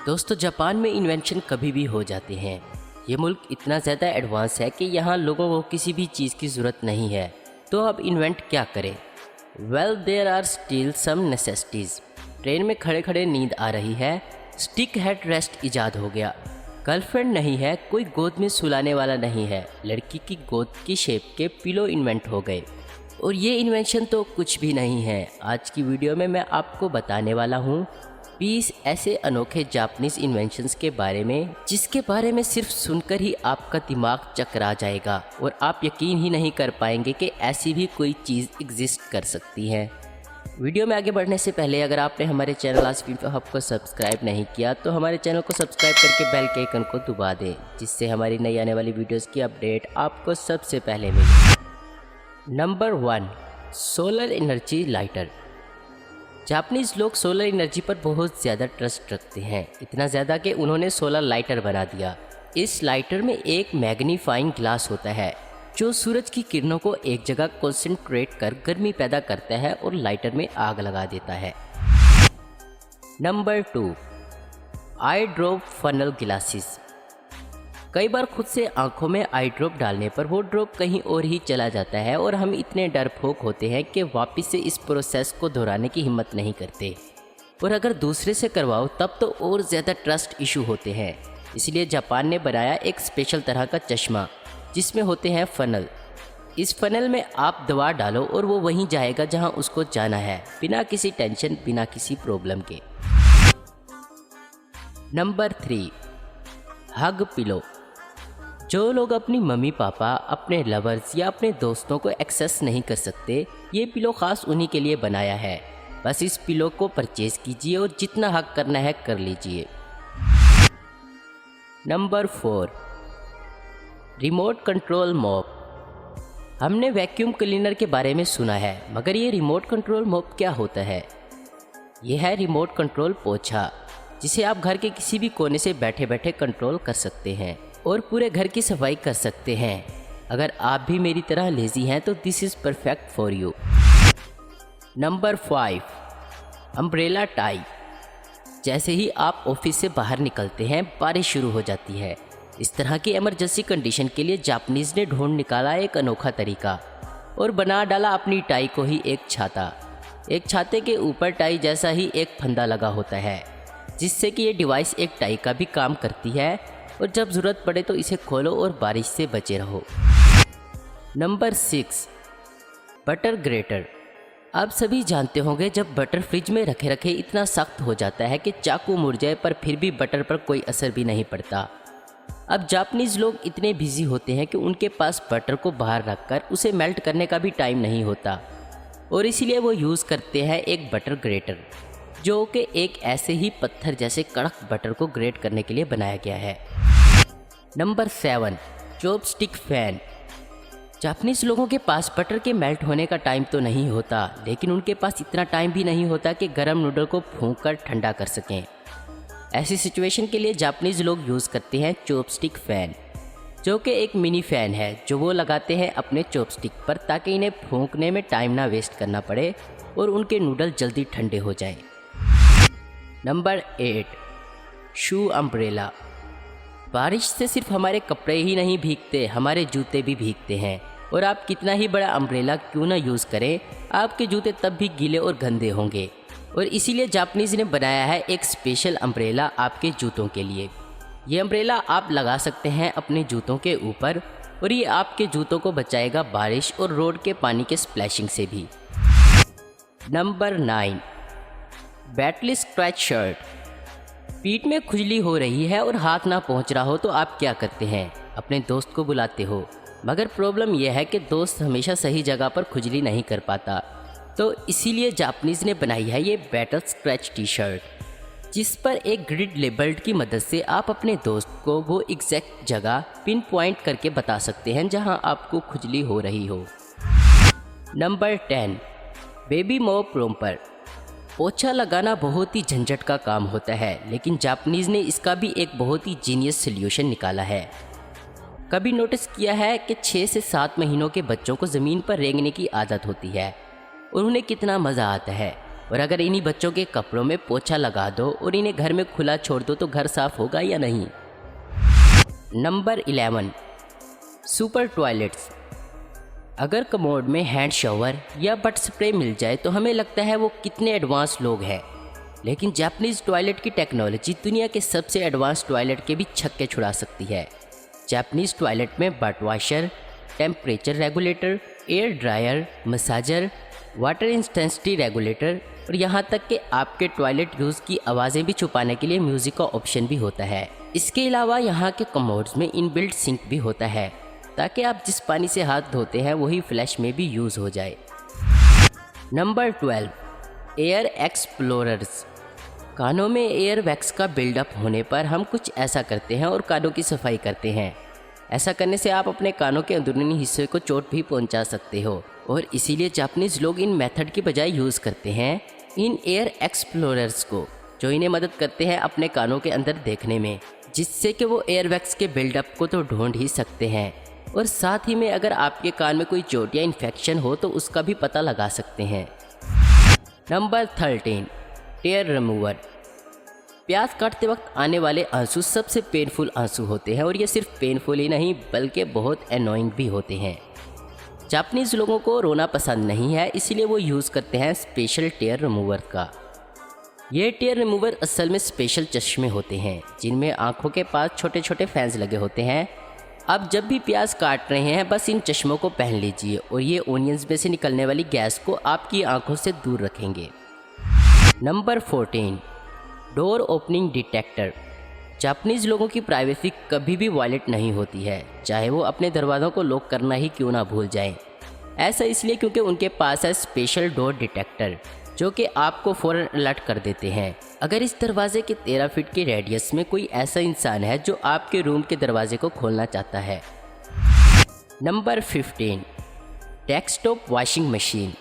दोस्तों, जापान में इन्वेंशन कभी भी हो जाते हैं। ये मुल्क इतना ज़्यादा एडवांस है कि यहाँ लोगों को किसी भी चीज़ की ज़रूरत नहीं है, तो अब इन्वेंट क्या करें? Well, there are still some necessities. Train में खड़े खड़े नींद आ रही है, स्टिक हेड रेस्ट ईजाद हो गया। गर्लफ्रेंड नहीं है, कोई गोद में सुलाने वाला नहीं है, लड़की की गोद की शेप के पिलो इन्वेंट हो गए। और ये इन्वेंशन तो कुछ भी नहीं है। आज की वीडियो में मैं आपको बताने वाला हूँ 20 ऐसे अनोखे जापानीज़ इन्वेंशंस के बारे में, जिसके बारे में सिर्फ सुनकर ही आपका दिमाग चकरा जाएगा और आप यकीन ही नहीं कर पाएंगे कि ऐसी भी कोई चीज़ एग्जिस्ट कर सकती है। वीडियो में आगे बढ़ने से पहले अगर आपने हमारे चैनल आस्क इन्फो हब को सब्सक्राइब नहीं किया तो हमारे चैनल को सब्सक्राइब करके बेल के आइकन को दबा दें, जिससे हमारी नई आने वाली वीडियोज़ की अपडेट आपको सबसे पहले मिले। Number 1, solar energy lighter. Japanese लोग सोलर एनर्जी पर बहुत ज़्यादा ट्रस्ट रखते हैं, इतना ज़्यादा कि उन्होंने सोलर लाइटर बना दिया। इस लाइटर में एक मैग्नीफाइंग ग्लास होता है जो सूरज की किरणों को एक जगह कंसंट्रेट कर गर्मी पैदा करता है और लाइटर में आग लगा देता है। नंबर 2, आई ड्रॉप फनल ग्लासेस। कई बार खुद से आंखों में आई ड्रॉप डालने पर वो ड्रॉप कहीं और ही चला जाता है और हम इतने डरपोक होते हैं कि वापस से इस प्रोसेस को दोहराने की हिम्मत नहीं करते। और अगर दूसरे से करवाओ तब तो और ज़्यादा ट्रस्ट इशू होते हैं। इसलिए जापान ने बनाया एक स्पेशल तरह का चश्मा जिसमें होते हैं फ़नल। इस फ़नल में आप दवा डालो और वो वहीं जाएगा जहां उसको जाना है, बिना किसी टेंशन, बिना किसी प्रॉब्लम के। नंबर 3, हग पिलो। जो लोग अपनी मम्मी पापा, अपने लवर्स या अपने दोस्तों को एक्सेस नहीं कर सकते, ये पिलो ख़ास उन्हीं के लिए बनाया है। बस इस पिलो को परचेज़ कीजिए और जितना हक करना है कर लीजिए। Number 4, remote control mop. हमने वैक्यूम क्लीनर के बारे में सुना है, मगर ये रिमोट कंट्रोल मॉप क्या होता है? यह है रिमोट कंट्रोल पोछा, जिसे आप घर के किसी भी कोने से बैठे बैठे कंट्रोल कर सकते हैं और पूरे घर की सफाई कर सकते हैं। अगर आप भी मेरी तरह लेज़ी हैं तो this is perfect for you. Number 5, umbrella tie. जैसे ही आप ऑफिस से बाहर निकलते हैं, बारिश शुरू हो जाती है। इस तरह की इमरजेंसी कंडीशन के लिए जापानीज़ ने ढूंढ निकाला एक अनोखा तरीका और बना डाला अपनी टाई को ही एक छाता। एक छाते के ऊपर टाई जैसा ही एक फंदा लगा होता है, जिससे कि ये डिवाइस एक टाई का भी काम करती है और जब ज़रूरत पड़े तो इसे खोलो और बारिश से बचे रहो। Number 6, butter greater. आप सभी जानते होंगे जब बटर फ्रिज में रखे रखे इतना सख्त हो जाता है कि चाकू मुड़ जाए, पर फिर भी बटर पर कोई असर भी नहीं पड़ता। अब जापानीज़ लोग इतने बिजी होते हैं कि उनके पास बटर को बाहर रखकर उसे मेल्ट करने का भी टाइम नहीं होता, और इसीलिए वो यूज़ करते हैं एक बटर ग्रेटर, जो कि एक ऐसे ही पत्थर जैसे कड़क बटर को ग्रेट करने के लिए बनाया गया है। Number 7, chopstick fan. जापानीज़ लोगों के पास बटर के मेल्ट होने का टाइम तो नहीं होता, लेकिन उनके पास इतना टाइम भी नहीं होता कि गर्म नूडल को फूंक कर ठंडा कर सकें। ऐसी सिचुएशन के लिए जापानीज़ लोग यूज़ करते हैं चॉपस्टिक फ़ैन, जो कि एक मिनी फ़ैन है जो वो लगाते हैं अपने चॉपस्टिक पर, ताकि इन्हें फूंकने में टाइम ना वेस्ट करना पड़े और उनके नूडल जल्दी ठंडे हो जाएं। नंबर 8, शू अम्ब्रेला। बारिश से सिर्फ हमारे कपड़े ही नहीं भीगते, हमारे जूते भी भीगते हैं, और आप कितना ही बड़ा अम्ब्रेला क्यों ना यूज़ करें, आपके जूते तब भी गीले और गंदे होंगे। और इसीलिए जापानीज़ ने बनाया है एक स्पेशल अम्ब्रेला आपके जूतों के लिए। ये अम्ब्रेला आप लगा सकते हैं अपने जूतों के ऊपर, और ये आपके जूतों को बचाएगा बारिश और रोड के पानी के स्प्लैशिंग से भी। Number 9, बैटली scratch shirt. पीठ में खुजली हो रही है और हाथ ना पहुंच रहा हो तो आप क्या करते हैं? अपने दोस्त को बुलाते हो, मगर प्रॉब्लम यह है कि दोस्त हमेशा सही जगह पर खुजली नहीं कर पाता, तो इसीलिए जापानीज़ ने बनाई है ये बैटल स्क्रैच टी शर्ट, जिस पर एक ग्रिड लेबल की मदद से आप अपने दोस्त को वो एग्जैक्ट जगह पिन पॉइंट करके बता सकते हैं जहां आपको खुजली हो रही हो। Number 10, baby mop romper. पोछा लगाना बहुत ही झंझट का काम होता है, लेकिन जापानीज़ ने इसका भी एक बहुत ही जीनियस सॉल्यूशन निकाला है। कभी नोटिस किया है कि 6 से 7 महीनों के बच्चों को ज़मीन पर रेंगने की आदत होती है और उन्हें कितना मज़ा आता है। और अगर इन्हीं बच्चों के कपड़ों में पोछा लगा दो और इन्हें घर में खुला छोड़ दो तो घर साफ होगा या नहीं। Number 11, super toilets. अगर कमोड में हैंड शावर या बट स्प्रे मिल जाए तो हमें लगता है वो कितने एडवांस लोग हैं, लेकिन जापानीज़ टॉयलेट की टेक्नोलॉजी दुनिया के सबसे एडवांस टॉयलेट के भी छक्के छुड़ा सकती है। जापानीज़ टॉयलेट में but washer, temperature regulator, air dryer, massager, water intensity regulator और यहाँ तक कि आपके टॉयलेट यूज़ की आवाज़ें भी छुपाने के लिए म्यूज़िक का ऑप्शन भी होता है। इसके अलावा यहाँ के कमोड्स में इनबिल्ट सिंक भी होता है ताकि आप जिस पानी से हाथ धोते हैं वही फ्लैश में भी यूज़ हो जाए। Number 12, air explorers. कानों में एयर वैक्स का बिल्डअप होने पर हम कुछ ऐसा करते हैं और कानों की सफाई करते हैं। ऐसा करने से आप अपने कानों के अंदरूनी हिस्से को चोट भी पहुंचा सकते हो और इसीलिए जापानीज़ लोग इन मेथड की बजाय यूज़ करते हैं इन एयर एक्सप्लोरर्स को, जो इन्हें मदद करते हैं अपने कानों के अंदर देखने में, जिससे कि वो एयर वैक्स के बिल्डअप को तो ढूंढ ही सकते हैं और साथ ही में अगर आपके कान में कोई चोट या इन्फेक्शन हो तो उसका भी पता लगा सकते हैं। नंबर 13, टेयर रिमूवर। प्याज काटते वक्त आने वाले आंसू सबसे पेनफुल आंसू होते हैं और ये सिर्फ पेनफुल ही नहीं बल्कि बहुत एनोइंग भी होते हैं। जापानीज़ लोगों को रोना पसंद नहीं है, इसलिए वो यूज़ करते हैं स्पेशल टेयर रिमूवर का। ये टेयर रिमूवर असल में स्पेशल चश्मे होते हैं जिनमें आँखों के पास छोटे छोटे फैंस लगे होते हैं। अब जब भी प्याज काट रहे हैं बस इन चश्मों को पहन लीजिए और ये ओनियंस में से निकलने वाली गैस को आपकी आंखों से दूर रखेंगे। Number 14, door opening detector. Japanese लोगों की प्राइवेसी कभी भी वायलेट नहीं होती है, चाहे वो अपने दरवाज़ों को लॉक करना ही क्यों ना भूल जाएं। ऐसा इसलिए क्योंकि उनके पास है स्पेशल डोर डिटेक्टर जो कि आपको फ़ौरन अलर्ट कर देते हैं अगर इस दरवाजे के 13 फीट के रेडियस में कोई ऐसा इंसान है जो आपके रूम के दरवाजे को खोलना चाहता है। Number 15, desktop washing machine.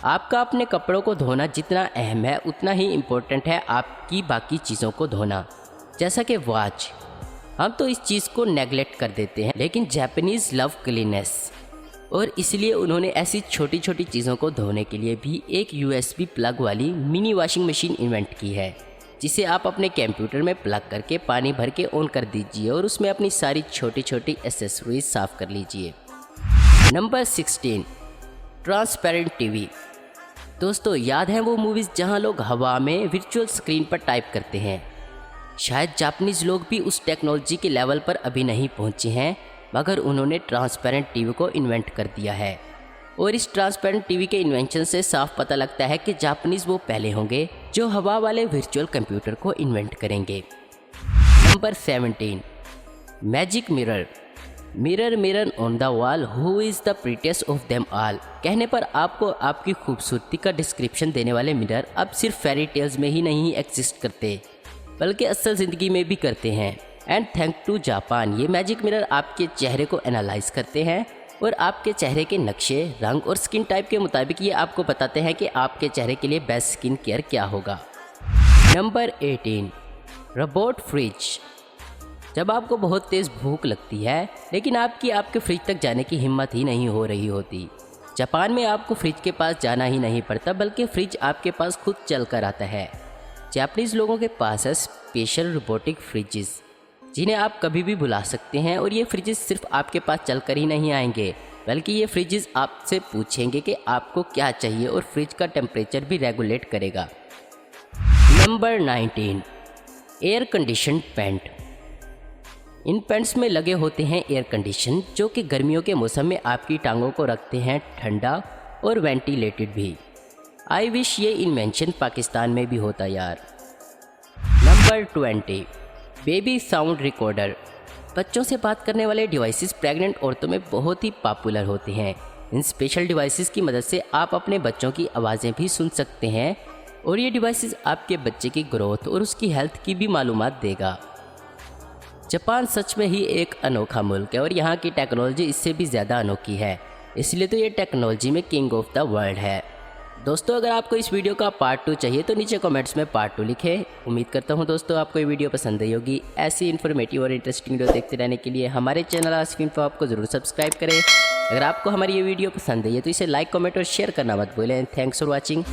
आपका अपने कपड़ों को धोना जितना अहम है उतना ही इम्पोर्टेंट है आपकी बाकी चीज़ों को धोना, जैसा कि वॉच। हम तो इस चीज़ को नेगलेक्ट कर देते हैं, लेकिन जापानीज़ लव क्लीननेस और इसलिए उन्होंने ऐसी छोटी छोटी चीज़ों को धोने के लिए भी एक USB प्लग वाली मिनी वॉशिंग मशीन इन्वेंट की है, जिसे आप अपने कंप्यूटर में प्लग करके पानी भर के ऑन कर दीजिए और उसमें अपनी सारी छोटी छोटी एसेसरीज साफ़ कर लीजिए। Number 16, transparent TV. दोस्तों, याद है वो मूवीज़ जहां लोग हवा में वर्चुअल स्क्रीन पर टाइप करते हैं? शायद जापानीज़ लोग भी उस टेक्नोलॉजी के लेवल पर अभी नहीं पहुंचे हैं, मगर उन्होंने ट्रांसपेरेंट टीवी को इन्वेंट कर दिया है और इस ट्रांसपेरेंट टीवी के इन्वेंशन से साफ पता लगता है कि जापानीज़ वो पहले होंगे जो हवा वाले वर्चुअल कंप्यूटर को इन्वेंट करेंगे। Number 17, magic mirror. Mirror mirror on the wall who is the prettiest of them all. कहने पर आपको आपकी खूबसूरती का डिस्क्रिप्शन देने वाले मिरर अब सिर्फ फेरी टेल्स में ही नहीं एग्जिस्ट करते बल्कि असल ज़िंदगी में भी करते हैं। एंड थैंक टू जापान, ये मैजिक मिरर आपके चेहरे को एनालाइज करते हैं और आपके चेहरे के नक्शे, रंग और स्किन टाइप के मुताबिक ये आपको बताते हैं कि आपके चेहरे के लिए बेस्ट स्किन केयर क्या होगा। Number 18, robot fridge. जब आपको बहुत तेज़ भूख लगती है लेकिन आपके फ्रिज तक जाने की हिम्मत ही नहीं हो रही होती, जापान में आपको फ्रिज के पास जाना ही नहीं पड़ता बल्कि फ्रिज आपके पास खुद चल कर आता है। जापानीज़ लोगों के पास है स्पेशल रोबोटिक फ्रिजेस जिन्हें आप कभी भी बुला सकते हैं और ये फ्रिजेस सिर्फ आपके पास चल कर ही नहीं आएंगे बल्कि ये फ्रिजेस आपसे पूछेंगे कि आपको क्या चाहिए और फ्रिज का टेम्परेचर भी रेगुलेट करेगा। Number 19, air condition pant. इन पैंट्स में लगे होते हैं एयर कंडीशन जो कि गर्मियों के मौसम में आपकी टांगों को रखते हैं ठंडा और वेंटिलेटेड भी। आई विश ये इन्वेंशन पाकिस्तान में भी होता यार। Number 20, baby sound recorder. बच्चों से बात करने वाले डिवाइसेस प्रेग्नेंट औरतों में बहुत ही पॉपुलर होते हैं। इन स्पेशल डिवाइसेस की मदद से आप अपने बच्चों की आवाज़ें भी सुन सकते हैं और ये डिवाइसेस आपके बच्चे की ग्रोथ और उसकी हेल्थ की भी मालूमात देगा। जापान सच में ही एक अनोखा मुल्क है और यहाँ की टेक्नोलॉजी इससे भी ज़्यादा अनोखी है, इसलिए तो ये टेक्नोलॉजी में किंग ऑफ द वर्ल्ड है। दोस्तों, अगर आपको इस वीडियो का पार्ट 2 चाहिए तो नीचे कमेंट्स में पार्ट 2 लिखें। उम्मीद करता हूँ दोस्तों आपको ये वीडियो पसंद आई होगी। ऐसी इन्फॉर्मेटिव और इंटरेस्टिंग वीडियो देखते रहने के लिए हमारे चैनल आस्क इन्फो आपको ज़रूर सब्सक्राइब करें। अगर आपको हमारी ये वीडियो पसंद आई है तो इसे लाइक, कमेंट और शेयर करना मत भूलें। Thanks for watching.